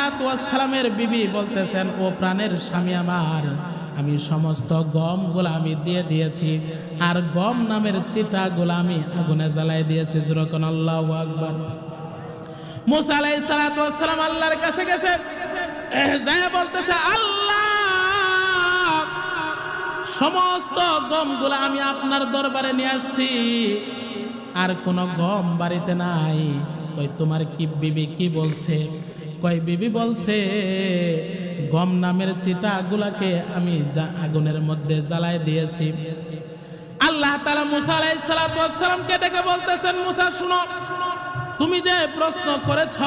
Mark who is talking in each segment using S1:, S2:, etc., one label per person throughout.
S1: সালাতু ওয়াস সালামের বিবি বলতেছেন, ও প্রাণের স্বামী আমার, আমি সমস্ত গমগুলো আমি দিয়ে দিয়েছি, আর গম নামের চিটাগুলো আমি আগুনে জ্বালাই দিয়েছি। যেরকম আল্লাহু আকবার। মুসা আলাইহিস সালাতু ওয়াস সালাম আল্লাহর কাছে গেছে, যায় বলতেছে, আল্লাহ, সমস্ত গমগুলো আমি আপনার দরবারে নিয়ে আসছি, আর কোনো গম বাড়িতে নাই। কই তোমার কি বিবি কি বলছে? কয় বিবি বলছে গম নামের চিটাগুলাকে আমি আগুনের মধ্যে জ্বালাই দিয়েছি। আল্লাহ তাআলা মুসা আলাইহিস সালাতু ওয়াস সালামকে ডেকে বলতেছেন, মুসা শুনো, তুমি যে প্রশ্ন করেছ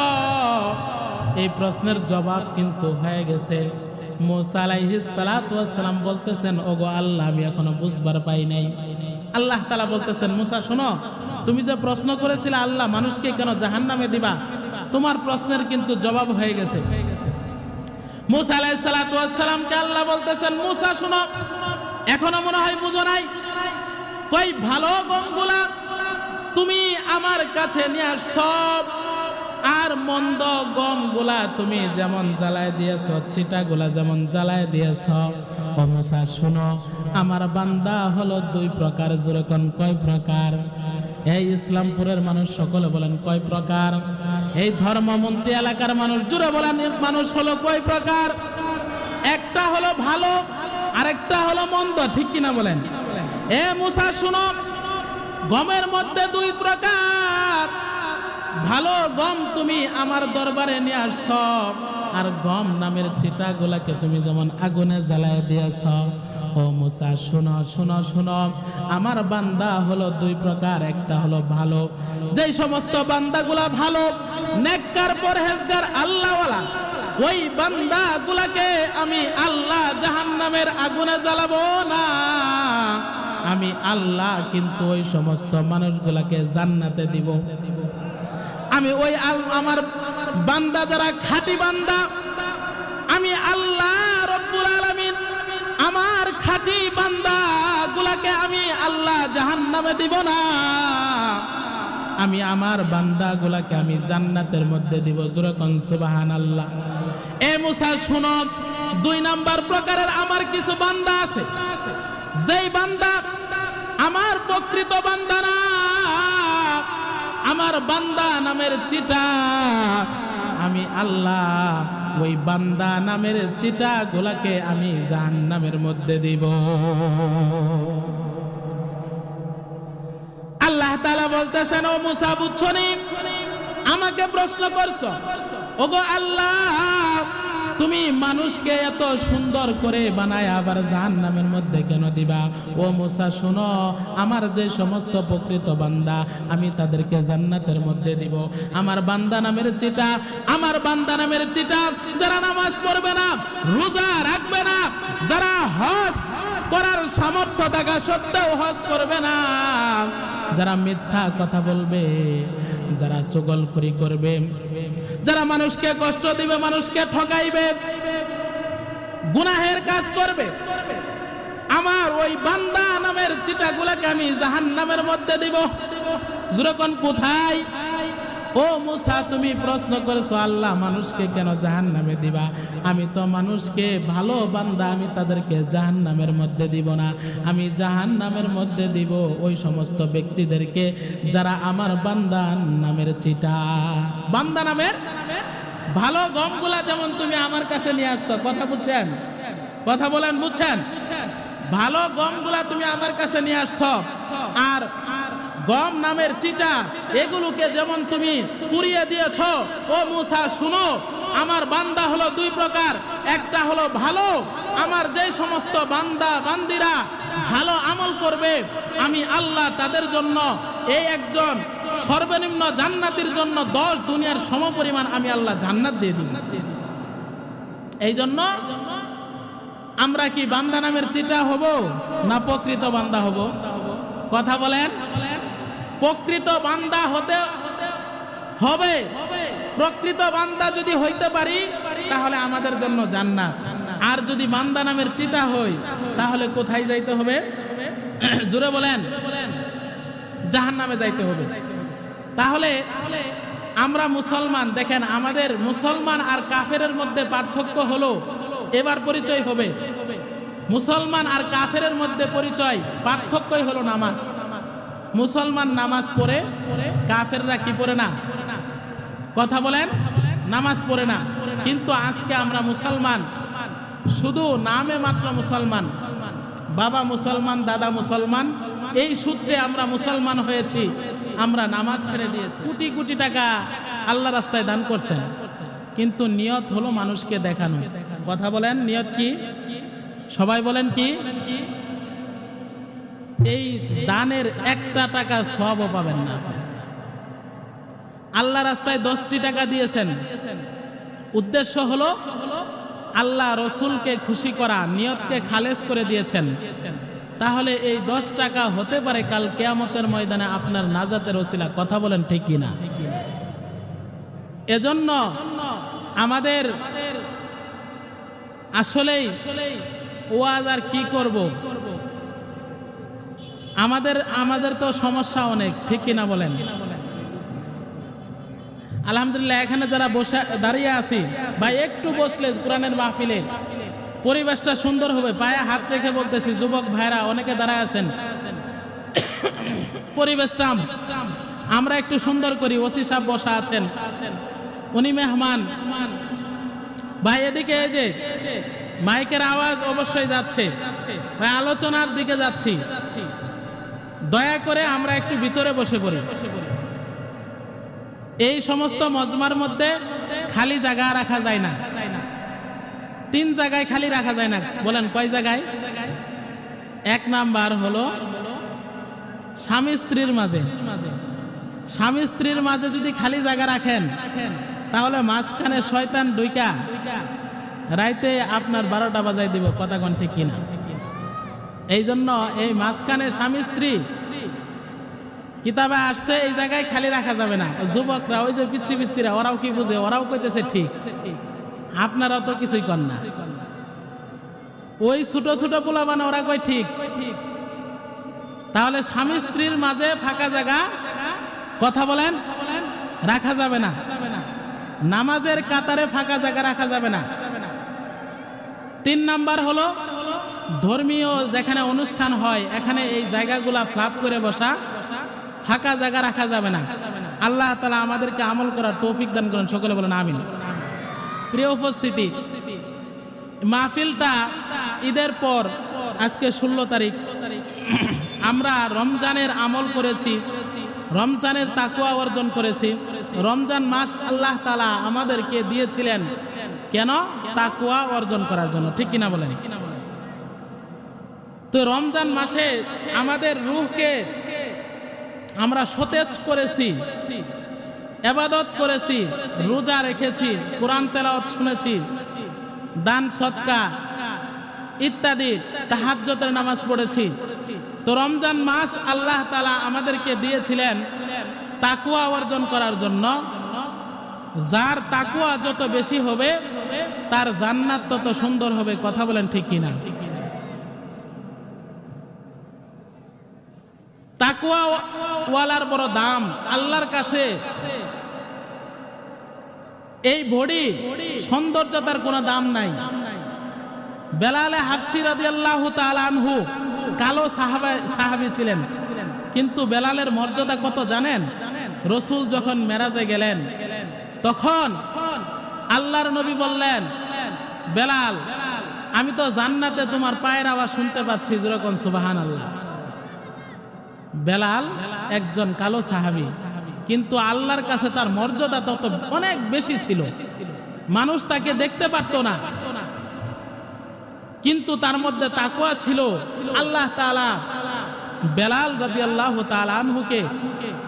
S1: এই প্রশ্নের জবাব কিন্তু হয়ে গেছে। মুসা আলাইহিস সালাতু ওয়াস সালাম বলতেছেন, ওগো আল্লাহ, আমি এখনো বুঝবার পাই নাই। আল্লাহ তাআলা বলতেছেন, মুসা শোনো, তুমি যে প্রশ্ন করেছিলে আল্লাহ মানুষকে কেন জাহান্নামে দিবা, তোমার প্রশ্নের কিন্তু জবাব হয়ে গেছে। মুসা আলাইহিস সালাতু ওয়াস সালামকে আল্লাহ বলতেছেন, মুসা শোনো, এখনো মনে হয় বুঝো নাই। কই ভালো গমগুলা তুমি আমার কাছে নিয়ে আসছো, আর মন্দ গমগুলা তুমি যেমন জ্বালায় দিয়েছ, চিটাগুলা যেমন জ্বালায় দিয়েছ। ও মুসা শুনো, আমার বান্দা হলো দুই প্রকার। যেরকম কয় প্রকার? এই ইসলামপুরের মানুষ সকলে বলেন কয় প্রকার? এই ধর্মমন্ত্রী এলাকার মানুষ জুড়ে বলেন মানুষ হলো কয় প্রকার? একটা হলো ভালো, আরেকটা হলো মন্দ, ঠিক কিনা বলেন? এ মুসা শুনো, গমের মধ্যে দুই প্রকার। ভালো গম তুমি আমার দরবারে নিয়ে আসছ, আর গম নামের চিটাগুলাকে তুমি যেমন আগুনে জ্বালায় দিয়েছ। ও মুসা শুনো শুনো শুনো, আমার বান্দা হলো দুই প্রকার। একটা হলো ভালো, যেই সমস্ত বান্দাগুলা ভালো, নেককার, পরহেজগার, আল্লাহওয়ালা, ওই বান্দাগুলাকে আমি আল্লাহ জাহান্নামের আগুনে জ্বালাবো না। আমি আল্লাহ কিন্তু ওই সমস্ত মানুষগুলাকে জান্নাতে দিব। আমি ওই আমার বান্দা যারা খাঁটি বান্দা, আমি আল্লাহ রব্বুল আলামিন আমার খাঁটি বান্দা গুলাকে আমি আল্লাহ জাহান্নামে দিব না। আমি আমার বান্দা গুলাকে আমি জান্নাতের মধ্যে দিব। জোরে কোন সুবহানাল্লাহ। এ মুসা শুনো, দুই নাম্বার প্রকারের আমার কিছু বান্দা আছে, যেই বান্দা আমার প্রকৃত বান্দা না, আমার বান্দা নামের চিটা, আমি আল্লাহ ওই বান্দা নামের চিটা গুলাকে আমি জাহান্নামের মধ্যে দিব। আল্লাহ তাআলা বলতেছেন, ও মুসা বুঝছো নি, আমাকে প্রশ্ন করছো, ওগো আল্লাহ, তুমি মানুষকে এত সুন্দর করে বানায় আবার জাহান্নামের মধ্যে কেন দিবা? ও মুসা শুনো, আমার যে সমস্ত প্রকৃত বান্দা আমি তাদেরকে জান্নাতের মধ্যে দিব। আমার বান্দা নামের চিটা, আমার বান্দা নামের চিটা যারা নামাজ পড়বে না, রোজা রাখবে না, যারা হজ করার সামর্থ্য থাকা সত্ত্বেও হজ করবে না, যারা মিথ্যা কথা বলবে, যারা চগলখড়ি করবে, যারা মানুষকে কষ্ট দিবে, মানুষকে ঠকাইবে, গুনাহের কাজ করবে, আমার ওই বান্দা নামের চিটাগুলাকে আমি জাহান্নামের মধ্যে দিব। যেরকম কোথায়? ও মুসা, তুমি প্রশ্ন করেছো আল্লাহ মানুষকে কেন জাহান্নামে দিবা? আমি তো মানুষকে ভালো বান্দা, আমি তাদেরকে জাহান্নামের মধ্যে দিব না। আমি জাহান্নামের মধ্যে দিব ওই সমস্ত ব্যক্তিদেরকে যারা আমার বান্দা নামের চিটা। বান্দা নামের ভালো গমগুলা যেমন তুমি আমার কাছে নিয়ে আসছো, কথা বুঝছেন? কথা বলেন, বুঝছেন? ভালো গমগুলা তুমি আমার কাছে নিয়ে আসছো, আর গম নামের চিটা এগুলোকে যেমন তুমি পুড়িয়ে দিয়েছ। ও মুসা শুনো, আমার বান্দা হলো দুই প্রকার। একটা হলো ভালো, আমার যে সমস্ত বান্দা বান্দিরা ভালো আমল করবে, আমি আল্লাহ তাদের জন্য এই একজন সর্বনিম্ন জান্নাতের জন্য 10 দুনিয়ার সমপরিমাণ আমি আল্লাহ জান্নাত দিয়ে দিব। এই জন্য আমরা কি বান্দা নামের চিটা হব না প্রকৃত বান্দা হব? কথা বলেন। প্রকৃত বান্দা হতে হবে। প্রকৃত বান্দা যদি হইতে পারি তাহলে আমাদের জন্য জান্নাত। আর যদি বান্দা নামের চিটা হই তাহলে কোথায় যাইতে হবে? জোরে বলেন, জাহান্নামে যাইতে হবে। তাহলে আমরা মুসলমান, দেখেন আমাদের মুসলমান আর কাফেরের মধ্যে পার্থক্য হলো, এবার পরিচয় হবে, মুসলমান আর কাফেরের মধ্যে পরিচয় পার্থক্যই হলো নামাজ। মুসলমান নামাজ পড়ে, কাফেররা কি পড়ে না? কথা বলেন, নামাজ পড়ে না। কিন্তু আজকে আমরা মুসলমান, শুধু নামে মাত্র মুসলমান, বাবা মুসলমান, দাদা মুসলমান, এই সূত্রে আমরা মুসলমান হয়েছি। আমরা নামাজ ছেড়ে দিয়েছি, কোটি কোটি টাকা আল্লাহ রাস্তায় দান করছেন, কিন্তু নিয়ত হলো মানুষকে দেখানো। কথা বলেন, নিয়ত কি? সবাই বলেন কি? এই দানের একটা টাকা সওয়াবও পাবেন না। আল্লাহ রাস্তায় 10টি টাকা দিয়েছেন, উদ্দেশ্য হলো আল্লাহ রসুলকে খুশি করা, নিয়তকে খালেস করে দিয়েছেন। তাহলে এই 10 টাকা হতে পারে কাল কিয়ামতের ময়দানে আপনার নাজাতের ওসিলা। কথা বলেন ঠিক কিনা? এজন্য আমাদের আসলেই ওয়াজ আর কি করব, আমাদের তো সমস্যা অনেক, ঠিক কিনা বলেন? আলহামদুলিল্লাহ, এখানে যারা বসে দাঁড়িয়ে আছি ভাই, একটু বসলে কোরআনের মাহফিলে পরিবেশটা সুন্দর হবে। পায়ে হাত রেখে বলতেছি, যুবক ভাইরা অনেকে দাঁড়ায় আছেন, পরিবেশটা আমরা একটু সুন্দর করি। ওসি সাহেব বসা আছেন, উনি মেহমান ভাই। এদিকে এই যে মাইকের আওয়াজ অবশ্যই যাচ্ছে ভাই, আলোচনার দিকে যাচ্ছি, দয়া করে আমরা একটু ভিতরে বসে পড়ি। এই সমস্ত মজমার মধ্যে খালি জায়গা রাখা যায় না, 3 জায়গায় খালি রাখা যায় না। বলেন কয় জায়গায়? 1 নাম্বার হলো স্বামী স্ত্রীর মাঝে। স্বামী স্ত্রীর মাঝে যদি খালি জায়গা রাখেন, তাহলে মাঝখানে শয়তান ঢুইকা রাইতে আপনার 12টা বাজায় দিব। কথা কোন ঠিক কিনা? এই জন্য এই মাঝখানে স্বামী স্ত্রী কিতাবে আসছে, এই জায়গায় খালি রাখা যাবে না। যুবকরা ওই যে পিচ্ছি পিচ্ছিরা, ওরাও কি বুঝে, ওরাও কইতেছে ঠিক, আপনারাও তো কিছুই কর না। ওই ছোট ছোট পোলাপান ওরা কই ঠিক। তাহলে স্বামী স্ত্রীর মাঝে ফাঁকা জায়গা, কথা বলেন, রাখা যাবে না। নামাজের কাতারে ফাঁকা জায়গা রাখা যাবে না। 3 নাম্বার হলো ধর্মীয় যেখানে অনুষ্ঠান হয়, এখানে এই জায়গাগুলা ফ্লাপ করে বসা, ফাঁকা জায়গা রাখা যাবে না। আল্লাহ তাআলা আমাদেরকে আমল করার তৌফিক দান করেন, সকলে বলেন আমিন। প্রিয় উপস্থিতি, মাহফিলটা ঈদের পর, আজকে 16 তারিখ, আমরা রমজানের আমল করেছি, রমজানের তাকওয়া অর্জন করেছি। রমজান মাস আল্লাহ তাআলা আমাদেরকে দিয়েছিলেন কেন? তাকওয়া অর্জন করার জন্য, ঠিক কিনা বলেন? তো রমজান মাসে আমাদের রূহকে আমরা সতেজ করেছি, ইবাদত করেছি, রোজা রেখেছি, কোরআন তেলাওয়াত শুনেছি, দান সদকা ইত্যাদি, তাহাজ্জুদের নামাজ পড়েছি। তো রমজান মাস আল্লাহ তাআলা আমাদেরকে দিয়েছিলেন তাকওয়া অর্জন করার জন্য। যার তাকওয়া যত বেশি হবে, তার জান্নাত তত সুন্দর হবে। কথা বলেন ঠিক কিনা? তাকওয়া ওয়ালার বড় দাম আল্লাহর কাছে। এই বডি সৌন্দর্যতার কোনো দাম নাই। বেলালে হাবশী রাদিয়াল্লাহু তাআলা আনহু কালো সাহাবী ছিলেন, কিন্তু বেলালের মর্যাদা কত জানেন? রাসূল যখন মেরাজে গেলেন, তখন আল্লাহর নবী বললেন, বেলাল, আমি তো জান্নাতে তোমার পায়ের আওয়াজ শুনতে পাচ্ছি, যেরকম সুবহানাল্লাহ। বেলাল একজন কালো সাহাবী, কিন্তু আল্লাহর কাছে তার মর্যাদা তত অনেক বেশি ছিল। মানুষ তাকে দেখতে পারত না, কিন্তু তার মধ্যে তাকওয়া ছিল। আল্লাহ তাআলা বেলাল রাদিয়াল্লাহু তাআলা আনহুকে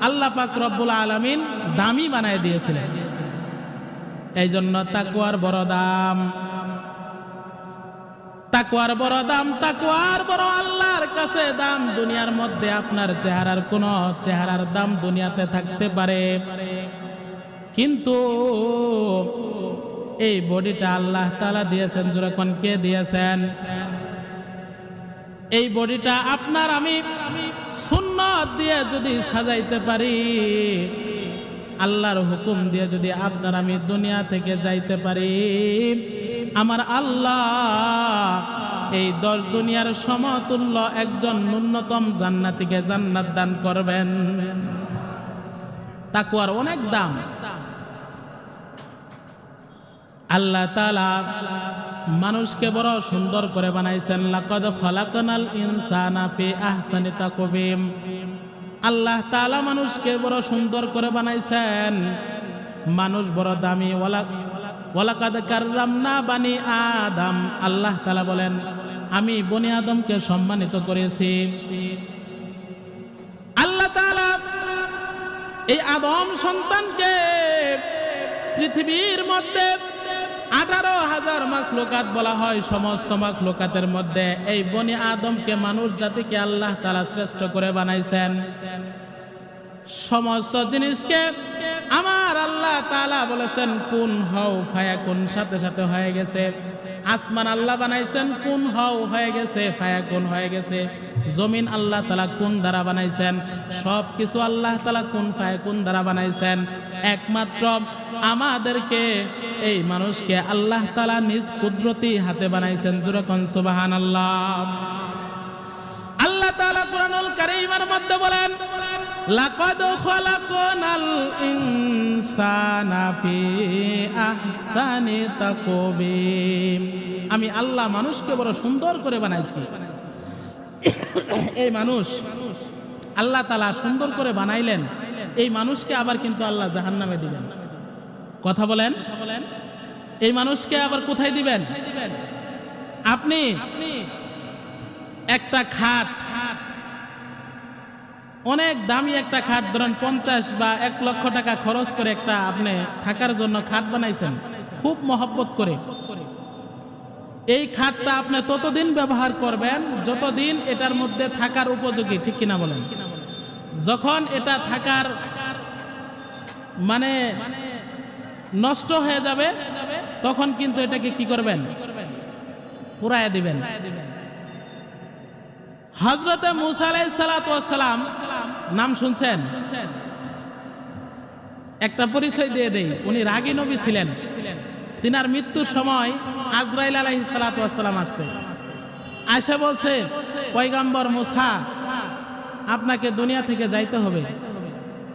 S1: আল্লাহ পাক রব্বুল আলামিন দামি বানায় দিয়েছিলেন। এই জন্য তাকওয়ার বড় দাম, তাকওয়ার বড় দাম, তাকওয়ার বড় আল্লাহর কাছে দাম। দুনিয়ার মধ্যে আপনার চেহারার কোন চেহারার দাম দুনিয়াতে থাকতে পারে, কিন্তু এই বডিটা আল্লাহ তাআলা দিয়েছেন। যখন কে দিয়েছেন? এই বডিটা আপনার আমি সুন্নাত দিয়ে যদি সাজাইতে পারি, আল্লাহর হুকুম দিয়ে যদি আপনার আমি দুনিয়া থেকে যাইতে পারি, আমার আল্লাহ এই 10 দুনিয়ার সমতুল্য একজন ন্যূনতম জান্নাতীকে জান্নাত দান করবেন। তাকওয়ার অনেক দাম। আল্লাহ তাআলা মানুষকে বড় সুন্দর করে বানাইছেন। লাকাদ খালাকনাল ইনসানা ফি আহসানি তাকওয়িম। আল্লাহ তাআলা মানুষকে বড় সুন্দর করে বানাইছেন। মানুষ বড় দামি। ওয়ালাকাদ কাররামনা বানি আদম। আল্লাহ তাআলা বলেন, আমি বনি আদমকে সম্মানিত করেছি। আল্লাহ তাআলা এই আদম সন্তানকে পৃথিবীর মধ্যে 18,000 মাখলুকাত বলা হয়। সমস্ত মাখলুকাতের মধ্যে এই বনি আদমকে মানুষ জাতিকে আল্লাহ তাআলা শ্রেষ্ঠ করে বানাইছেন। সমস্ত জিনিসকে আমার আল্লাহ তাআলা বলেছেন কুন হও ফায়াকুন, সাথে সাথে হয়ে গেছে। আসমান আল্লাহ বানাইছেন, কুন হও হয়ে গেছে, ফায়াকুন হয়ে গেছে। জমিন আল্লাহ তাআলা কুন দ্বারা বানাইছেন। সব কিছু আল্লাহ তাআলা কুন ফায়াকুন দ্বারা বানাইছেন। একমাত্র আমাদেরকে এই মানুষকে আল্লাহ তাআলা নিজ কুদরতি হাতে বানাইছেন। জোরে কোন সুবহানাল্লাহ। আল্লাহ তাআলা কুরআনুল কারীমের মধ্যে বলেন, লাকাদ খালাকনাল ইনসানা ফি আহসানি তাকওয়িম। আমি আল্লাহ মানুষকে বড় সুন্দর করে বানাইছি। এই মানুষ আল্লাহ তাআলা সুন্দর করে বানাইলেন। এই মানুষকে আবার কিন্তু আল্লাহ জাহান্নামে দিবেন। কথা বলেন, এই মানুষকে আবার কোথায় দিবেন? আপনি একটা খাট, অনেক দামি একটা খাট, ধরেন 50 বা 1 লক্ষ টাকা খরচ করে একটা আপনি থাকার জন্য খাট বানাইছেন, খুব মহব্বত করে। এই খাটটা আপনি ততদিন ব্যবহার করবেন যতদিন এটার মধ্যে থাকার উপযোগী, ঠিক কিনা বলেন? যখন এটা থাকার মানে নষ্ট হয়ে যাবে তখন কিন্তু এটাকে কি করবেন? পুরাইয়া দিবেন। হযরতে মূসা আলাইহিস সালাতু ওয়াস সালাম নাম শুনছেন? একটা পরিচয় দিয়ে দেই, উনি রাগী নবী ছিলেন। তিনার মৃত্যুর সময় আজরাইল আলাইহিস সালাতু ওয়াস সালাম আসছে। আয়েশা বলছে, পয়গম্বর মূসা, আপনাকে দুনিয়া থেকে যাইতে হবে।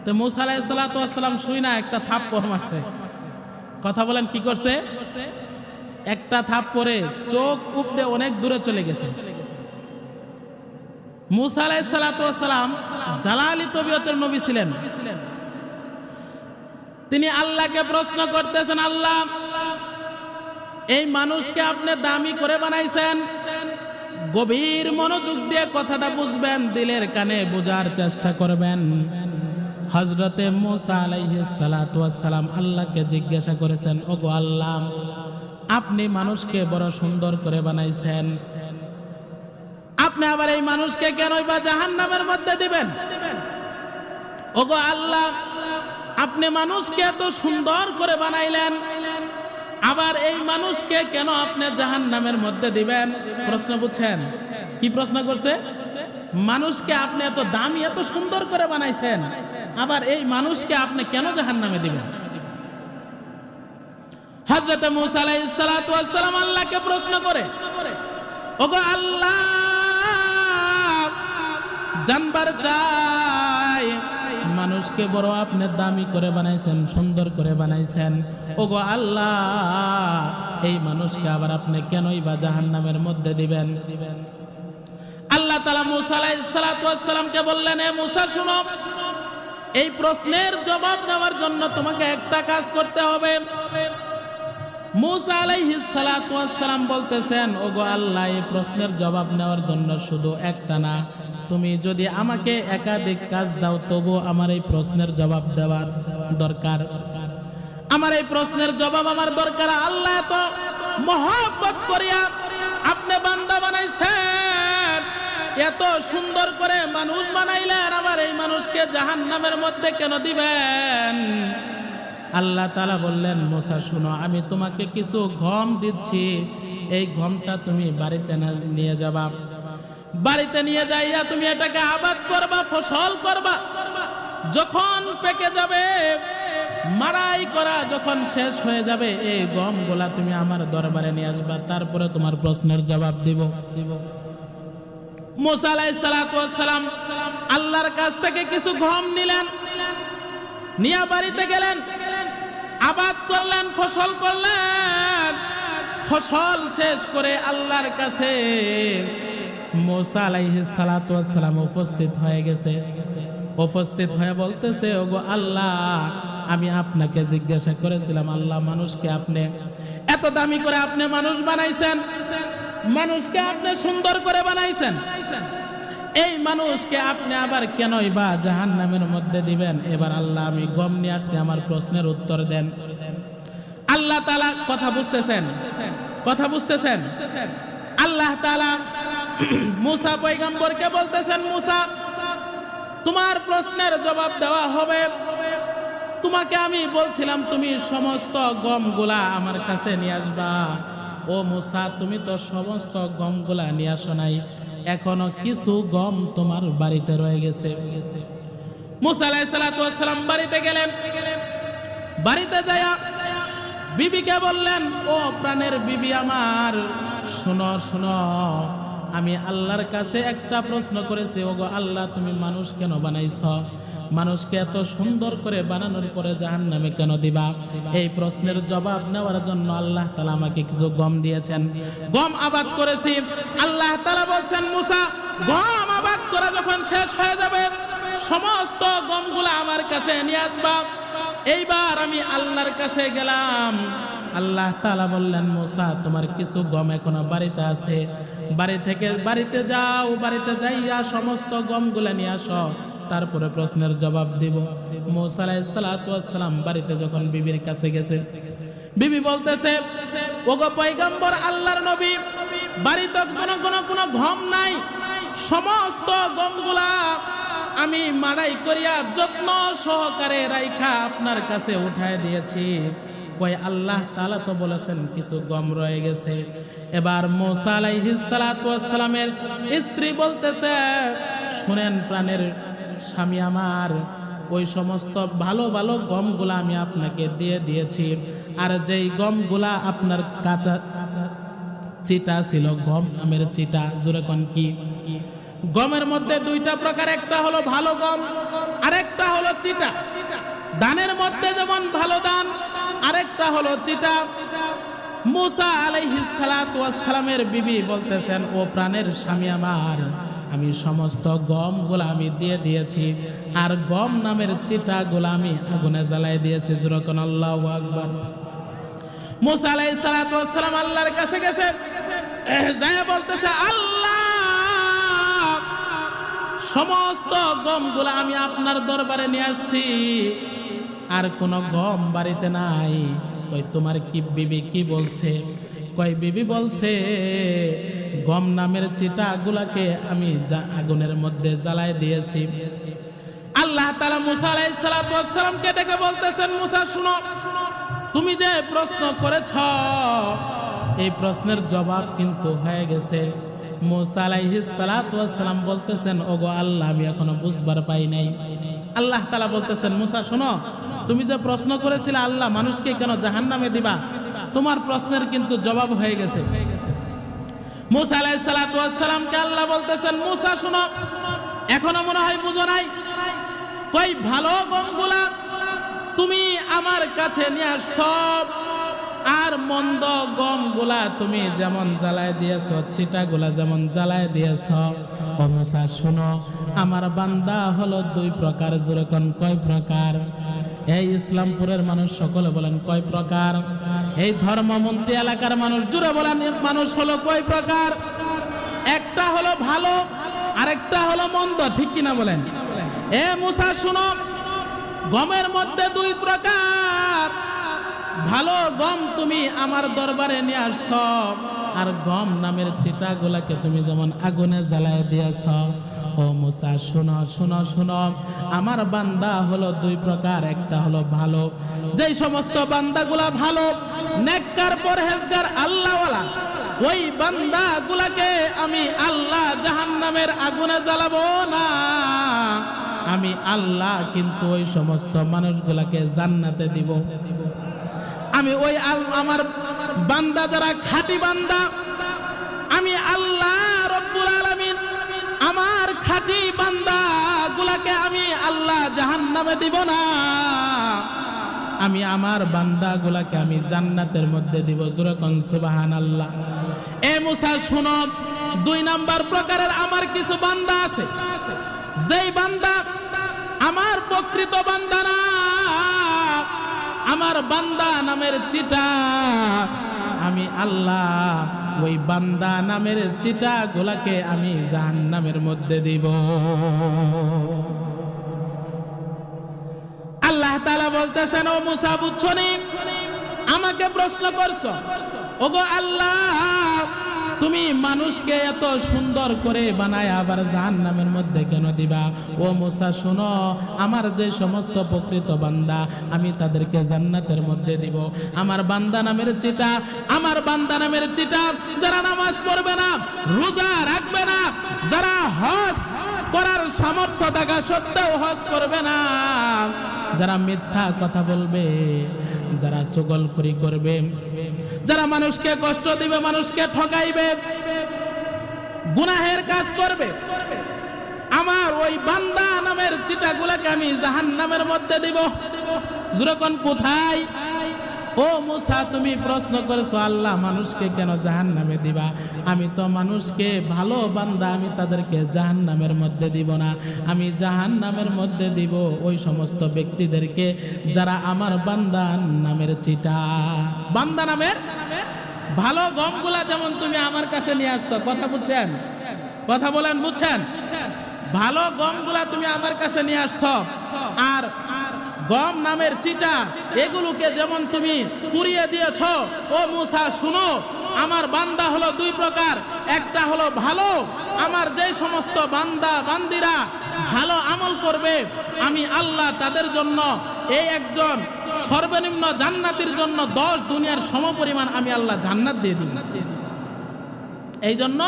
S1: তো মূসা আলাইহিস সালাতু ওয়াস সালাম শুই না একটা থাপ্পড় মারছে। কথা বলেন, কি করছে? একটা থাপ্পড়ে চোখ উপড়ে অনেক দূরে চলে গেছে। মূসা আলাইহিস সালাতু ওয়াস সালাম জালালি তবিয়তের নবী ছিলেন। তিনি আল্লাহকে প্রশ্ন করতেছেন, আল্লাহ এই মানুষকে আপনি দামি করে বানাইছেন। গভীর মনোযোগ দিয়ে কথাটা বুঝবেন, দিলের কানে বোঝার চেষ্টা করবেন। হযরতে মূসা আলাইহিস সালাতু ওয়াস সালাম আল্লাহকে জিজ্ঞাসা করেছেন, ওগো আল্লাহ, আপনি মানুষকে বড় সুন্দর করে বানাইছেন, আপনি আবার এই মানুষকে কেনই বা জাহান্নামের মধ্যে দিবেন? ওগো আল্লাহ, আপনি মানুষকে এত সুন্দর করে বানাইলেন, আবার এই মানুষকে কেন আপনি জাহান্নামের মধ্যে দিবেন? প্রশ্ন বুঝছেন? কি প্রশ্ন করছে? মানুষকে আপনি এত দামি এত সুন্দর করে বানাইছেন, আবার এই মানুষকে আপনি কেন জাহান্নামে দিবেন? হযরত মূসা আলাইহিস সালাতু ওয়াস সালাম আল্লাহকে প্রশ্ন করে, ওগো আল্লাহ, জানবার চাই মানুষকে বড় আপনি দামি করে বানাইছেন, সুন্দর করে বানাইছেন। ওগো আল্লাহ, এই মানুষকে আবার আপনি কেনই বা জাহান্নামের মধ্যে দিবেন? আল্লাহ তাআলা মূসা আলাইহিস সালাতু ওয়াস সালামকে বললেন, হে মূসা শুনো, এই প্রশ্নের জবাব দেওয়ার জন্য তোমাকে একটা কাজ করতে হবে। মূসা আলাইহিস সালাতু ওয়াস সালাম বলতেছেন, ওগো আল্লাহ, এই প্রশ্নের জবাব নেওয়ার জন্য শুধু একটা না, তুমি যদি আমাকে একাধিক কাজ দাও তবু আমার এই প্রশ্নের জবাব দেওয়ার দরকার। আমার এই প্রশ্নের জবাব আমার দরকার। আল্লাহ তো মহব্বত করিয়া আপনি বান্দা বানাইছেন, এত সুন্দর করে মানুষ বানাইলেন, আবার এই মানুষকে জাহান্নামের মধ্যে কেন দিবেন? আল্লাহ তাআলা বললেন, মূসা শুনো, আমি তোমাকে কিছু গম দিচ্ছি, এই গমটা তুমি বাড়িতে নিয়ে যাবা। বাড়িতে নিয়ে যাইয়া তুমি এটাকে আবাদ করবা, ফসল করবা। যখন পেকে যাবে মারাই করা যখন শেষ হয়ে যাবে এই গমগুলা তুমি আমার দরবারে নিয়ে আসবা, তারপরে তোমার প্রশ্নের জবাব দিব। মুসা আলাইহিস সালাতু ওয়াস সালাম আল্লাহর কাছ থেকে কিছু গম নিলেন, নিয়ে বাড়িতে গেলেন, আবাদ করলেন, ফসল করলেন। ফসল শেষ করে আল্লাহর কাছে মুসা আলাইহিস সালাতু ওয়াস সালাম উপস্থিত হয়ে গেছে। উপস্থিত হয়ে বলতেছে, ওগো আল্লাহ, আমি আপনাকে জিজ্ঞাসা করেছিলাম, আল্লাহ, মানুষকে আপনি এত দামি করে আপনি মানুষ বানাইছেন, মানুষকে আপনি সুন্দর করে বানাইছেন, এই মানুষকে আপনি আবার কেনই বা জাহান্নামের মধ্যে দিবেন? এবার আল্লাহ, আমি গম নিয়ে আসছি, আমার প্রশ্নের উত্তর দেন। আল্লাহ তাআলা কথা বুঝতেছেন, কথা বুঝতেছেন। আল্লাহ তাআলা মুসা পয়গম্বরকে বলতেছেন, মুসা, তোমার প্রশ্নের জবাব দেওয়া হবে। তোমাকে আমি বলছিলাম তুমি সমস্ত গমগুলা আমার কাছে নিয়ে আসবা। ও মুসা, তুমি তো সমস্ত গমগুলা নিয়ে আসো নাই, এখনো কিছু গম তোমার বাড়িতে রয়ে গেছে। মুসা আলাইহিস সালাতু ওয়াস সালাম বাড়িতে গেলেন। বাড়িতে যায়া বিবিকে বললেন, ও প্রাণের বিবি আমার, শোনো শোনো, আমি আল্লাহর কাছে একটা প্রশ্ন করেছি। ওগো আল্লাহ, তুমি মানুষ কেন বানাইছ? মানুষকে এত সুন্দর করে বানানোর পরে জাহান্নামে কেন দিবা? এই প্রশ্নের জবাব নেওয়ার জন্য আল্লাহ তাআলা আমাকে কিছু গম দিয়েছেন, গম আবাদ করেছি। আল্লাহ তাআলা বলছেন, মুসা, গম আবাদ করা যখন শেষ হয়ে যাবে সমস্ত গমগুলো আমার কাছে নিয়ে আসবা। এইবার আমি আল্লাহর কাছে গেলাম। আল্লাহ তাআলা বললেন, মুসা, তোমার কিছু গম এখনো বাড়িতে আছে, বাড়িতে যাও, বাড়িতে যাইয়া সমস্ত গমগুলা নিয়ে আসো, তারপরে প্রশ্নের জবাব দিব। মুসা আলাইহিস সালাতু ওয়াস সালাম বাড়িতে যখন বিবির কাছে গেছে, বিবি বলতেছে, ওগো পয়গম্বর, আল্লাহর নবী, বাড়িতে কোনো গম নাই, সমস্ত গমগুলা আমি মাড়াই করিয়া যত্ন সহকারে রাইখা আপনার কাছে উঠায় দিয়েছি। কয়, আল্লাহ তাআলা তো বলেছেন কিছু গম রয়ে গেছে। এবার মুসা আলাইহিস সালাতু ওয়াস সালামের স্ত্রী বলতেছে, শুনেন প্রাণের স্বামী আমার, ওই সমস্ত ভালো ভালো গমগুলা আমি আপনাকে দিয়ে দিয়েছি, আর যেই গমগুলা আপনার কাঁচা চিটা ছিল, গম নামের চিটা, জোরে কোন কি? গমের মধ্যে দুইটা প্রকার, একটা হলো ভালো গম, আরেকটা হলো চিটা। দানের মধ্যে যেমন ভালো দান, আরেকটা হলো চিটা। মুসা আলাইহিস সালাতু ওয়াস সালামের বিবি বলতেছেন, ও প্রাণের স্বামী আমার, আমি সমস্ত গমগুলা আমি দিয়ে দিয়েছি, আর গম নামের চিটাগুলা আমি আগুনে জ্বালাই দিয়েছি। যেরকম আল্লাহু আকবার। মুসা আলাইহিস সালাতু ওয়াস সালাম আল্লাহর কাছে গেছে, যায় বলতেছে, আল্লাহ, সমস্ত গমগুলা আমি আপনার দরবারে নিয়ে আসছি, আর কোনো গম বাড়িতে নাই। কই, তোমার কি বিবি কি বলছে? কই, বিবি বলছে গম নামের চিটাগুলাকে আমি আগুনের মধ্যে জ্বালাই দিয়েছি। আল্লাহ তাআলা মুসা আলাইহিস সালাতু ওয়াস সালামকে ডেকে বলতেছেন, মুসা শুনো, তুমি যে প্রশ্ন করেছ এই প্রশ্নের জবাব কিন্তু হয়ে গেছে। মুসা আলাইহিস সালাতু ওয়াস সালাম বলতেছেন, ওগো আল্লাহ, আমি এখনো বুঝবার পাই নাই। আল্লাহ তাআলা বলতেছেন, মুসা শোনো, তুমি যে প্রশ্ন করেছিলে আল্লাহ মানুষকে কেন জাহান্নামে দিবা, তোমার প্রশ্নের কিন্তু জবাব হয়ে গেছে। মুসা আলাইহিস সালাতু ওয়াস সালামকে আল্লাহ বলতেছেন, মুসা শোনো, এখনো মনে হয় বুঝো নাই। কই, ভালো গমগুলা তুমি আমার কাছে নিয়ে আসছো, আর মন্দ গমগুলা তুমি যেমন জ্বালায় দিয়েছ, চিটাগুলা যেমন জ্বালায় দিয়েছ। ও মুসা শোনো, আমার বান্দা হলো দুই প্রকার। জোরে কোন, কয় প্রকার? এই ইসলামপুরের মানুষ সকলে বলেন কয় প্রকার? এই ধর্মমন্ত্রী এলাকার মানুষ জোরে বলেন, মানুষ হলো কয় প্রকার? একটা হলো ভালো, আরেকটা হলো মন্দ, ঠিক কিনা বলেন? এ মুসা শোনো, গমের মধ্যে দুই প্রকার। ভালো গম তুমি আমার দরবারে নিয়ে আসছ, আর গম নামের চিটাগুলাকে তুমি যেমন আগুনে জ্বালায় দিয়েছ। ও মুসা শোনো শোনো শোনো, আমার বান্দা হলো দুই প্রকার। একটা হলো ভালো, যেই সমস্ত বান্দাগুলা ভালো, নেককার, পরহেজগার, আল্লাহওয়ালা, ওই বান্দাগুলাকে আমি আল্লাহ জাহান্নামের আগুনে জ্বালাবো না। আমি আল্লাহ কিন্তু ওই সমস্ত মানুষগুলাকে জান্নাতে দিব। আমি ওই আমার বান্দা যারা খাঁটি বান্দা, আমি আল্লাহ রব্বুল আলামিন আমার খাঁটি বান্দা গুলাকে আমি আল্লাহ জাহান্নামে দিব না, আমি আমার বান্দা গুলাকে আমি জান্নাতের মধ্যে দিব। জোরে কোন সুবহানাল্লাহ। এ মুসা শুনো, 2 নাম্বার প্রকারের আমার কিছু বান্দা আছে, যেই বান্দা আমার প্রকৃত বান্দা না, আমার বান্দা নামের চিটা, আমি আল্লাহ ওই বান্দা নামের চিটা গুলাকে আমি জাহান্নামের মধ্যে দিব। আল্লাহ তাআলা বলতেছেন, ও মুসা বুঝছো নি, আমাকে প্রশ্ন করছো, ওগো আল্লাহ তুমি মানুষকে এত সুন্দর করে বানায় আবার জাহান্নামের মধ্যে কেন দিবা? ও মুসা শুনো, আমার যে সমস্ত প্রকৃত বান্দা আমি তাদেরকে জান্নাতের মধ্যে দিব। আমার বান্দা নামের চিটা, আমার বান্দা নামের চিটা যারা নামাজ পড়বে না, রোজা রাখবে না, যারা হজ করার সামর্থ্য থাকা সত্ত্বেও হজ করবে না, যারা মিথ্যা কথা বলবে, যারা চগলখড়ি করবে, যারা মানুষকে কষ্ট দিবে, মানুষকে ঠকাইবে, গুনাহের কাজ করবে, আমার ওই বান্দা নামের চিটাগুলোকে আমি জাহান্নামের মধ্যে দিব। যখন কোথায়? ও মুসা তুমি প্রশ্ন করেছো আল্লাহ মানুষকে কেন জাহান্নামে দিবা? আমি তো মানুষকে ভালো বান্দা, আমি তাদেরকে জাহান্নামের মধ্যে দিব না, আমি জাহান্নামের মধ্যে দিব ওই সমস্ত ব্যক্তিদেরকে যারা আমার বান্দা নামের চিটা। বান্দা নামের ভালো গমগুলা যেমন তুমি আমার কাছে নিয়ে আসছো, কথা বুঝছেন? কথা বলেন, বুঝছেন? ভালো গমগুলা তুমি আমার কাছে নিয়ে আসছো, আর গম নামের চিটা এগুলোকে যেমন তুমি পুড়িয়ে দিয়েছ। ও মুসা শুনো, আমার বান্দা হলো 2 প্রকার, একটা হলো ভালো, আমার যে সমস্ত বান্দা বান্দিরা ভালো আমল করবে আমি আল্লাহ তাদের জন্য এই একজন সর্বনিম্ন জান্নাতের জন্য 10 দুনিয়ার সমপরিমাণ আমি আল্লাহ জান্নাত দিয়ে দিব। এই জন্য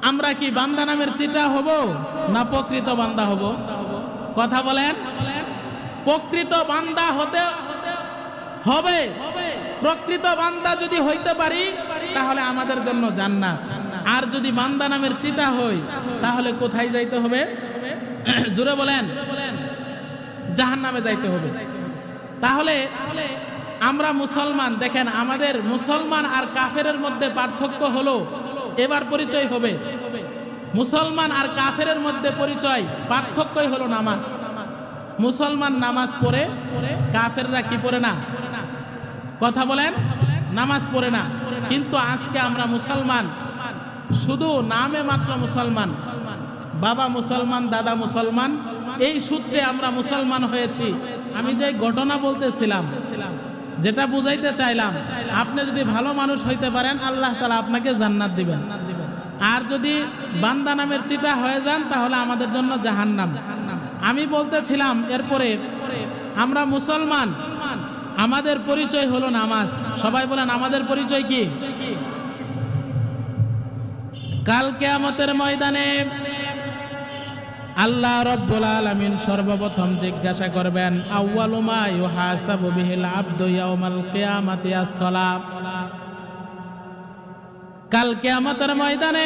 S1: আমরা কি বান্দা নামের চিটা হব না প্রকৃত বান্দা হব? কথা বলেন। প্রকৃত বান্দা হতে হবে। প্রকৃত বান্দা যদি হইতে পারি তাহলে আমাদের জন্য জান্নাত, আর যদি বান্দা নামের চিটা হই তাহলে কোথায় যাইতে হবে? জোরে বলেন, জাহান্নামে যাইতে হবে। তাহলে আমরা মুসলমান, দেখেন আমাদের মুসলমান আর কাফেরের মধ্যে পার্থক্য হলো, এবার পরিচয় হবে, মুসলমান আর কাফেরের মধ্যে পরিচয় পার্থক্যই হলো নামাজ। মুসলমান নামাজ পড়ে, কাফেররা কি পড়ে না? কথা বলেন, নামাজ পড়ে না। কিন্তু আজকে আমরা মুসলমান, শুধু নামে মাত্র মুসলমান, বাবা মুসলমান, দাদা মুসলমান, এই সূত্রে আমরা মুসলমান হয়েছি। আমি যে ঘটনা বলতেছিলাম, যেটা বুঝাইতে চাইলাম, আপনি যদি ভালো মানুষ হইতে পারেন আল্লাহ তাআলা আপনাকে জান্নাত দিবেন, আর যদি বান্দা নামের চিটা হয়ে যান তাহলে আমাদের জন্য জাহান্নাম। আমি বলতেছিলাম এরপরে আমরা মুসলমান, আমাদের পরিচয় হলো নামাজ। সবাই বলেন আমাদের পরিচয় কি? কাল কিয়ামতের ময়দানে আল্লাহ রাব্বুল আলামিন সর্বপ্রথম জিজ্ঞাসা করবেন, আউয়ালু মা ইউহাসাবু বিহিল আবদু ইয়াউমাল কিয়ামাতি আস-সালাত। কাল কিয়ামতের ময়দানে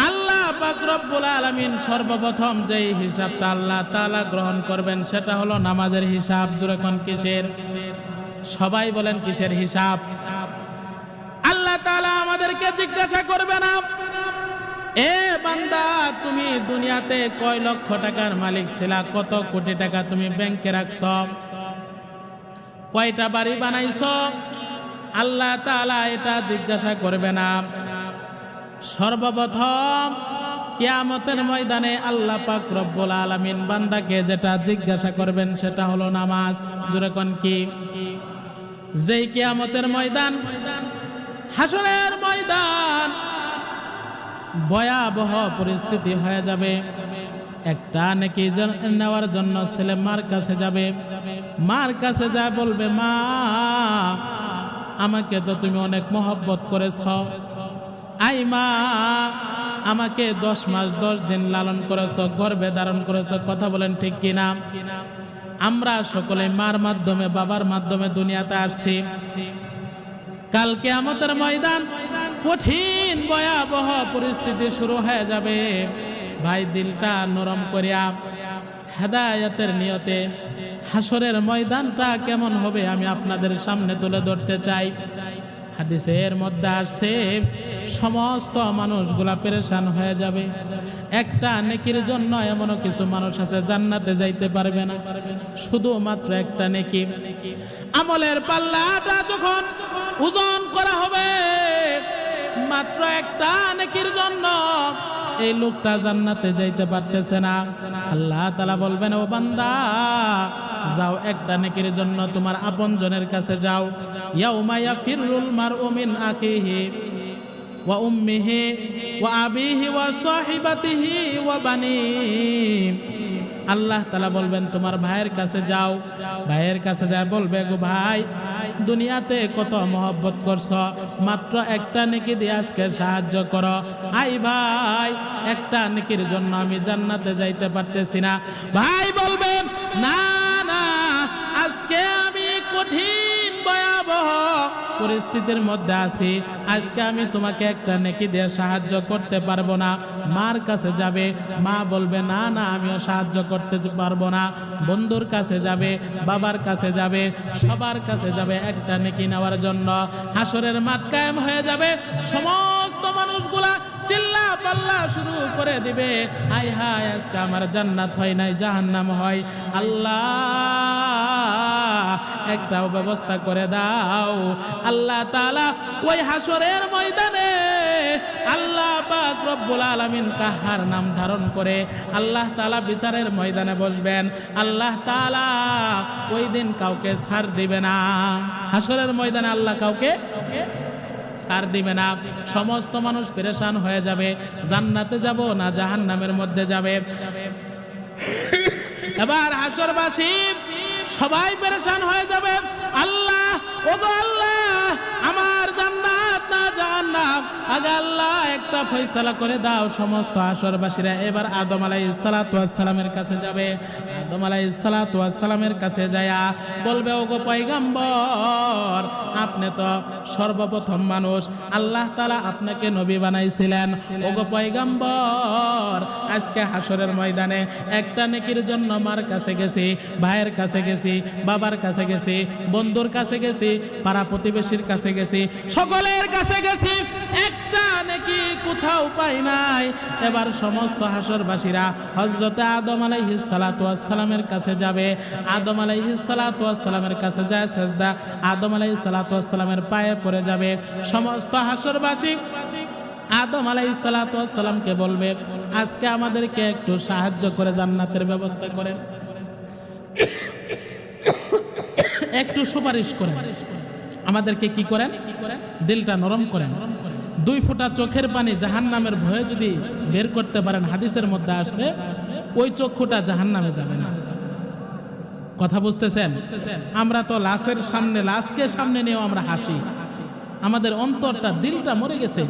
S1: আল্লাহ পাক রব্বুল আলামিন সর্বপ্রথম যেই হিসাবটা আল্লাহ তাআলা গ্রহণ করবেন সেটা হলো নামাজের হিসাব। জোরে কোন কিসের? সবাই বলেন কিসের হিসাব? আল্লাহ তাআলা আমাদেরকে জিজ্ঞাসা করবে না, এ বান্দা তুমি দুনিয়াতে কয় লক্ষ টাকার মালিক ছিলা, কত কোটি টাকা তুমি ব্যাংকে রাখছো, কয়টা বাড়ি বানাইছো? আল্লাহ তাআলা এটা জিজ্ঞাসা করবে না। সর্বপ্রথম কিয়ামতের ময়দানে আল্লাহ পাক রব্বুল আলামিন বান্দাকে যেটা জিজ্ঞাসা করবেন সেটা হলো নামাজ। জোরে কোন কি? যেই কিয়ামতের ময়দান, হাসরের ময়দান, ভয়াবহ পরিস্থিতি হয়ে যাবে। একটা নেকি নেওয়ার জন্য ছেলে মার কাছে যাবে, মার কাছে যা বলবে, মা আমাকে তো তুমি অনেক মহব্বত করেছ, আই মা আমাকে 10 মাস 10 দিন লালন করেছ, গর্ভে ধারণ করেছ, কথা বলেন ঠিক কিনা? আমরা সকলে মার মাধ্যমে বাবার মাধ্যমে দুনিয়াতে আসছি। কাল কিয়ামতের ময়দান কঠিন ভয়াবহ পরিস্থিতি শুরু হয়ে যাবে। ভাই দিলটা নরম করিয়া হেদায়েতের নিয়তে হাসরের ময়দানটা কেমন হবে আমি আপনাদের সামনে তুলে ধরতে চাই। হাদিসের মধ্যে আসছে সমস্ত মানুষগুলা পেরেশান হয়ে যাবে। একটা নেকির জন্য এমন কিছু মানুষ আছে জান্নাতে যাইতে পারবে না, শুধুমাত্র একটা নেকি। আমলের পাল্লাটা যখন ওজন করা হবে মাত্র একটা নেকির জন্য, এই লোকটা জান্নাতে যাইতে পারতেছে না। আল্লাহ তাআলা বলবেন, ও বান্দা যাও একটা নেকির জন্য তোমার আপনজনের কাছে যাও। ইয়াউমা ইয়াফিরুল মারউ মিন আখিহি ওয়া উম্মিহি ওয়া আবিহি ওয়া সাহিবাতিহি ওয়া বানিহি। আল্লাহ তাআলা বলবেন তোমার ভাইয়ের কাছে যাও। ভাইয়ের কাছে যায় বলবে, গো ভাই দুনিয়াতে কত মহব্বত করছো, মাত্র একটা নেকি দিয়ে আজকে সাহায্য করো। আই ভাই একটা নেকির জন্য আমি জান্নাতে যাইতে পারতেছি না। ভাই বলবে, না না আজকে আমি কঠিন ভয়াবহ পরিস্থিতির মধ্যে আছি, আজকে আমি তোমাকে একটা নেকি দিয়ে সাহায্য করতে পারবো না। মার কাছে যাবে, মা বলবে, না না আমিও সাহায্য করতে পারবো না। বন্ধুর কাছে যাবে, বাবার কাছে যাবে, সবার কাছে যাবে একটা নেকি নেওয়ার জন্য। হাসরের মাঠ কায়েম হয়ে যাবে, সমস্ত মানুষগুলা চিল্লা পাল্লা শুরু করে দিবে, হায় হায় আজকে আমার জান্নাত হয় নাই, জাহান্নাম হয়। আল্লাহ একটা ব্যবস্থা করে দাও। আল্লাহ তাআলা ওই হাসরের ময়দানে আল্লাহ পাক রব্বুল আলামিন কাহার নাম ধারণ করে আল্লাহ তাআলা বিচারের ময়দানে বসবেন। আল্লাহ তাআলা ওই দিন কাউকে ছাড় দিবে না। হাসরের ময়দানে আল্লাহ কাউকে ছাড় দিবে না। সমস্ত মানুষ পেরেশান হয়ে যাবে, জান্নাতে যাব না জাহান্নামের মধ্যে যাবে। এবার হাসরবাসী সবাই পেরেশান হয়ে যাবে। আল্লাহ, ওগো আল্লাহ, আমার জান্নাত না জাহান্নাম, আগে আল্লাহ একটা ফয়সালা করে দাও। সমস্ত হাসরবাসীরা এবার আদম আলাইহিস সালাতু ওয়াস সালামের কাছে যাবে। আদম আলাইহিস সালাতু ওয়াস সালামের কাছে যায়া বলবে, ওগো পয়গম্বর, আপনি তো সর্বপ্রথম মানুষ, আল্লাহ তাআলা আপনাকে নবী বানাইছিলেন। ওগো পয়গম্বর, আজকে হাসরের ময়দানে একটা নেকির জন্য মার কাছে গেছি, ভাইয়ের কাছে গেছি, বাবার কাছে গেছি, বন্ধুর কাছে গেছি, পাড়া প্রতিবেশীর কাছে গেছি, সকলের কাছে গেছি, একটা নেকি কোথাও পাই নাই। এবার সমস্ত হাসরবাসীরা হযরতে আদম আলাইহিস সালাতু ওয়াস সালামের কাছে যাবে। আদম আলাইহিস সালাতু ওয়াস সালামের কাছে যায় সেজদা আদম আলাইহিস সালাতু ওয়াস সালামের পায়ে পড়ে যাবে। সমস্ত হাসরবাসী আদম আলাইহিস সালাতু ওয়াস সালামকে বলবে, আজকে আমাদেরকে একটু সাহায্য করে জান্নাতের ব্যবস্থা করেন, একটু সুপারিশ করেন, আমাদেরকে কি করেন, দিলটা নরম করেন। 2 ফোঁটা চোখের পানি জাহান্নামের ভয়ে যদি বের করতে পারেন, হাদিসের মধ্যে আসছে ওই চক্ষুটা জাহান্নামে যাবে না। কথা বুঝতেছেন? আমরা তো লাশের সামনে, লাশকে সামনে নিয়েও আমরা হাসি, আমাদের অন্তরটা দিলটা মরে গেছে।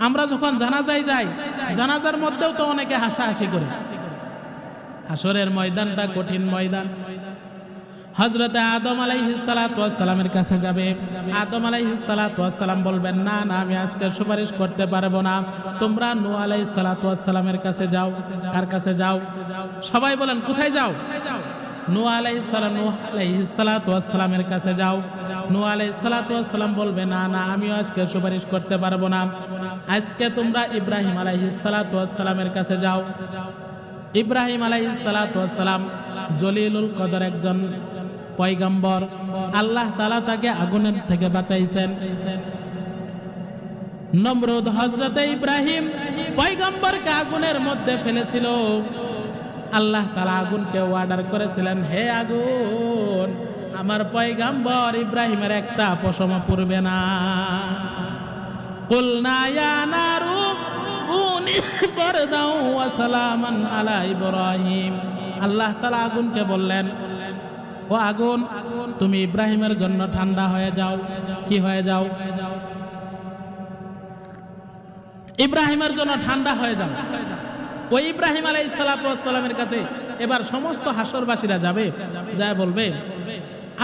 S1: আমরা যখন জানাজায় যাই, জানাজার মধ্যেও তো অনেকে হাসাহাসি করে। হাসরের ময়দানটা কঠিন ময়দান। হযরতে আদম আলাইহিস সালাতু ওয়াস সালামের কাছে যাবে। আদম আলাইহিস সালাতু ওয়াস সালাম বলবেন, না না আমি আজকে সুপারিশ করতে পারবো না, তোমরা নূহ আলাইহিস সালাতু ওয়াস সালামের কাছে যাও। কার কাছে যাও? সবাই বলেন, কোথায় যাও? নূহ আলাইহিস সালাতু ওয়াস সালামের কাছে যাও। নূহ আলাইহিস সালাতু ওয়াস সালাম বলবে, না না আমিও আজকে সুপারিশ করতে পারবো না, আজকে তোমরা ইব্রাহিম আলাইহিস সালাতু ওয়াস সালামের কাছে যাও। ইব্রাহিম আলাইহিস সালাতু ওয়াস সালাম জলিলুল কদর একজন পয়গম্বর, আল্লাহ তাআলা তাকে আগুনের থেকে বাঁচাইছেন। নমরুদ হযরতে ইব্রাহিম পয়গম্বরকে আগুনের মধ্যে ফেলেছিল। আল্লাহ তাআলা আগুনকে অর্ডার করেছিলেন, হে আগুন, আমার পয়গম্বর ইব্রাহিমের একটা পশম পড়বে না। কুলনা ইয়া নারু কুনি বারদাও ওয়া সালামান আলা ইব্রাহিম। আল্লাহ তাআলা আগুনকে বললেন, ও আগুন, তুমি ইব্রাহিমের জন্য ঠান্ডা হয়ে যাও। কি হয়ে যাও? ইব্রাহিমের জন্য ঠান্ডা হয়ে যাবে। ওই ইব্রাহিম আলাইহিস সালাতু ওয়াস সালামের কাছে এবার সমস্ত হাসরবাসীরা যাবে, যা বলবে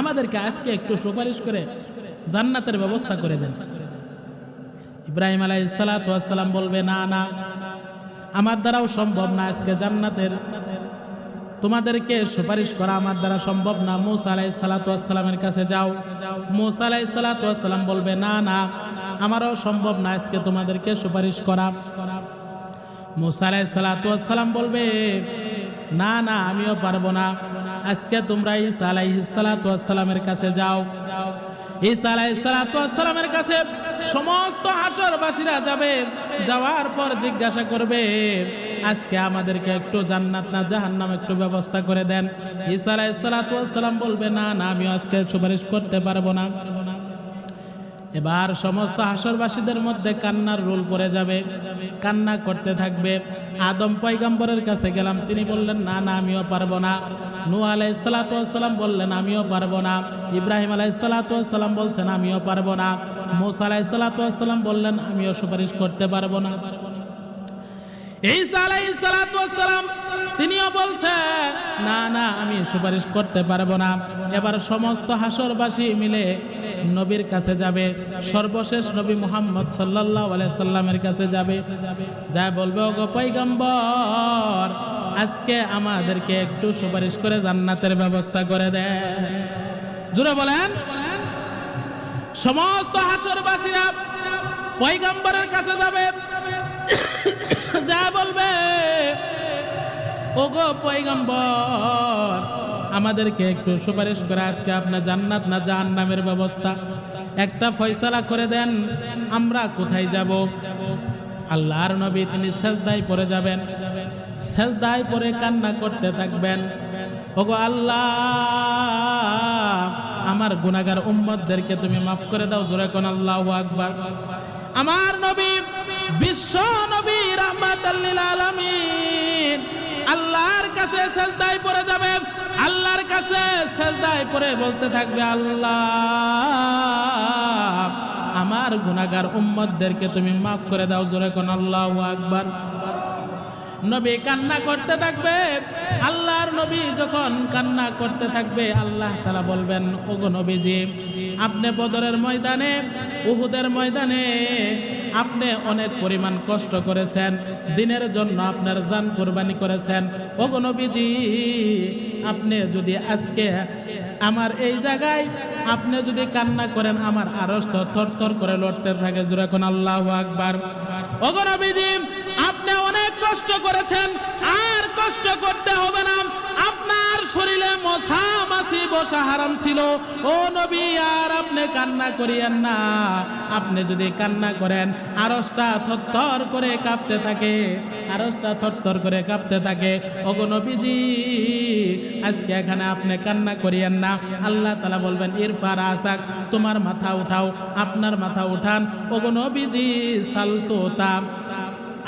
S1: আমাদেরকে আজকে একটু সুপারিশ করে জান্নাতের ব্যবস্থা করে দেন। ইব্রাহিম আলাইহিস সালাতু ওয়াস সালাম বলবে না না, আমার দ্বারাও সম্ভব না, আজকে জান্নাতের তোমাদেরকে সুপারিশ করা আমার দ্বারা সম্ভব না। মূসা আলাইহিস সালাতু ওয়াস সালামের কাছে যাও। মূসা আলাইহিস সালাতু ওয়াস সালাম বলবে না না, আমারও সম্ভব না আজকে তোমাদেরকে সুপারিশ করা। মূসা আলাইহিস সালাতু ওয়াস সালাম বলবে না না, আমিও পারবো না, আজকে তোমরা ঈসা আলাইহিস সালাতু ওয়াস সালামের কাছে যাও। ঈসা আলাইহিস সালাতু ওয়াস সালামের কাছে সমস্ত হাসরবাসীরা যাবে। যাওয়ার পর জিজ্ঞাসা করবে আজকে আমাদেরকে একটু জান্নাত না জাহান্নাম একটু ব্যবস্থা করে দেন। ঈসা আলাইহিস সালাতু ওয়াস সালাম বলবে না না, আমিও আজকে সুপারিশ করতে পারবো না। এবার সমস্ত হাসরবাসীদের মধ্যে কান্নার রোল পড়ে যাবে, কান্না করতে থাকবে। আদম পয়গম্বরের কাছে গেলাম, তিনি বললেন না না, আমিও পারবো না। নূহ আলাইহিস সালাতু ওয়াস সালাম বললেন আমিও পারবো না। ইব্রাহিম আলাইহিস সালাতু ওয়াস সালাম বলছেন আমিও পারবো না। মূসা আলাইহিস সালাতু ওয়াস সালাম বললেন আমিও সুপারিশ করতে পারবো না। ঈসা আলাইহিস সালাতু ওয়াস সালাম তিনিও বলছেন না না, আমি সুপারিশ করতে পারবো না। এবার সমস্ত হাসরবাসী মিলে নবীর কাছে যাবে, সর্বশেষ নবী মুহাম্মদ সাল্লাল্লাহু আলাইহি সাল্লামের কাছে যাবে। যা বলবে ওগো পয়গম্বর, আজকে আমাদেরকে একটু সুপারিশ করে জান্নাতের ব্যবস্থা করে দেন। জোরে বলেন। সমস্ত হাসরবাসীরা পয়গম্বরের কাছে যাবে, যা বলবে ওগো পয়গম্বর, আমাদেরকে একটু সুপারিশ করে আজকে আপনার জান্নাত না জাহান্নামের ব্যবস্থা একটা ফয়সালা করে দেন, আমরা কোথায় যাব? আল্লাহর নবী তিনি সেজদায় পড়ে যাবেন, সেজদায় পড়ে কান্না করতে থাকবেন। ওগো আল্লাহ, আমার গুনাহগার উম্মতদেরকে তুমি মাফ করে দাও। জোরে কোন আল্লাহু আকবার। আমার নবী বিশ্ব নবী রাহমাতাল লিল আলামিন আল্লাহর কাছে সেজদায় পড়ে যাবে, আল্লাহর কাছে সেজদায় পড়ে বলতে থাকবে আল্লাহ, আমার গুনাহগার উম্মতদেরকে তুমি মাফ করে দাও। জোরে কোন আল্লাহু আকবার। নবী কান্না করতে থাকবে। আল্লাহর নবী যখন কান্না করতে থাকবে, আল্লাহ তাআলা বলবেন ওগো নবীজি, আপনি বদরের ময়দানে, উহুদের ময়দানে আপনি অনেক পরিমাণ কষ্ট করেছেন, দিনের জন্য আপনার জান কুরবানি করেছেন। ওগো নবীজি, আপনি যদি আজকে আমার এই জায়গায় আপনি যদি কান্না করেন, আমার আরশ থরথর করে লড়তে থাকে। জোরে কোন আল্লাহু আকবার। ওগো নবীজি, আপনি অনেক কষ্ট করেছেন, আর কষ্ট করতে হবে না, আপনার শরীরে মশা মাছি বসা হারাম ছিল। ও নবী, আর আপনি কান্না করিয়েন না, আপনি যদি কান্না করেন আরশটা থরথর করে কাঁপতে থাকে, আরশটা থরথর করে কাঁপতে থাকে। ওগো নবীজি, আজকে এখানে আপনি কান্না করিয়েন না। আল্লাহ তাআলা বলবেন ইরফা রাসাক, তোমার মাথা উঠাও, আপনার মাথা উঠান। ওগো নবীজি, সালতোতা,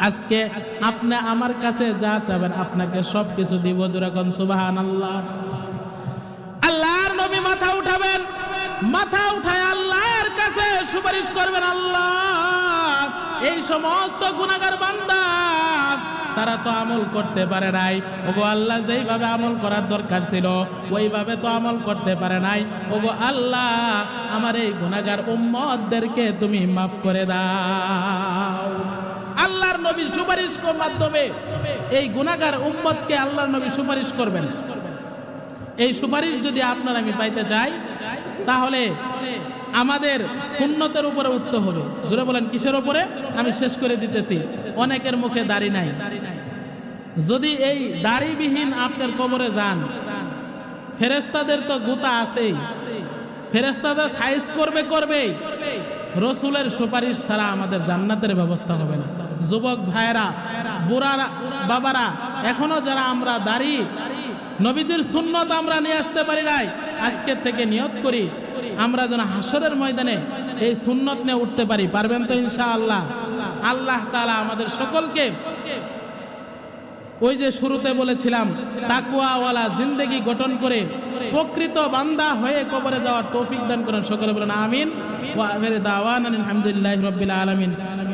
S1: আজকে আপনি আমার কাছে যা চাবেন আপনাকে সব কিছু দিব। যেরকম সুবহানাল্লাহ। আল্লাহর নবী মাথা উঠাবেন, মাথা উঠায় আল্লাহর কাছে সুপারিশ করবেন, আল্লাহ, এই সমস্ত গুনাহগার বান্দা তারা তো আমল করতে পারে নাই। ওগো আল্লাহ, যেইভাবে আমল করার দরকার ছিল ওইভাবে তো আমল করতে পারে নাই। ওগো আল্লাহ, আমার এই গুনাহগার উম্মতদেরকে তুমি মাফ করে দাও। আল্লাহর নবীর সুপারিশের মাধ্যমে এই গুনাহগার উম্মতকে আল্লাহর নবী সুপারিশ করবেন। এই সুপারিশ যদি আপনার আমি পাইতে চাই, তাহলে আমাদের সুন্নতের উপরে উঠতে হবে। জোরে বলেন কিসের উপরে? আমি শেষ করে দিতেছি। অনেকের মুখে দাড়ি নাই। যদি এই দাড়িবিহীন আপনার কবরে যান, ফেরেশতাদের তো গুতা আছেই, ফেরেশতাদের সাইজ করবেই। রসুলের সুপারিশ ছাড়া আমাদের জান্নাতের ব্যবস্থা হবে না। যুবক ভাইরা, বুড়ারা, বাবারা, এখনো যারা আমরা দাড়ি নবীজির সুন্নত আমরা নিয়ে আসতে পারি নাই, আজকের থেকে নিয়ত করি আমরা যেন হাসরের ময়দানে এই সুন্নত নিয়ে উঠতে পারি। পারবেন তো ইনশাআল্লাহ? আল্লাহ তাআলা আমাদের সকলকে ওই যে শুরুতে বলেছিলাম তাকওয়াওয়ালা জিন্দেগি গঠন করে প্রকৃত বান্দা হয়ে কবরে যাওয়ার তৌফিক দান করেন। সকলে বলেন আমিন। ওয়া আখিরু দাওয়ানা আলহামদুলিল্লাহি রাব্বিল আলামিন।